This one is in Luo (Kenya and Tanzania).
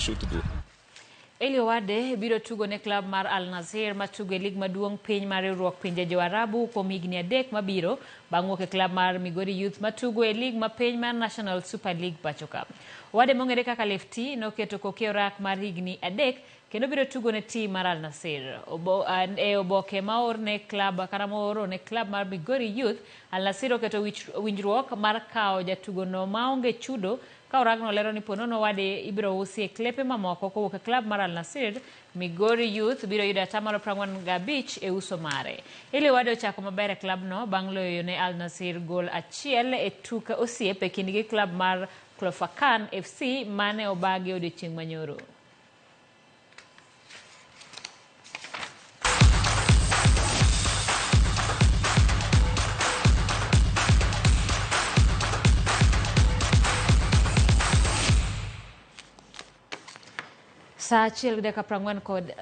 shoot go. Elly Owade biro tugo ne klab mar Nasr matugo e lig maduong' piny mar riwruok pinje Jo-Arabu kuom higni 3 mabiro bang' wuok e klab mar Migori Youth matugo e lig mapiny mar National Super League pacho ka. Owade mong'ere kaka Lefty noketo koke orak mar higni 3 kendo biro tugo ne tim mar Nasr. E oboke maor ne klab karamoro ne klab mar Migori Youth, Nasr oketo winjruok mar kawo jatugo no maonge chudo ka oragno lero ni ponono Owade ibiro usi e klepe mamoko kowuok e klab mar Nasr. Migori Youth biro yudo 45% e uso mare. Elly Owade ochako maber e klab no bang' loyo ne Nasr gol 1 e tuk osiep e kindgi klab mar Klofakan FC mane obagi odiochieng' manyoro. Sa 1:40 kod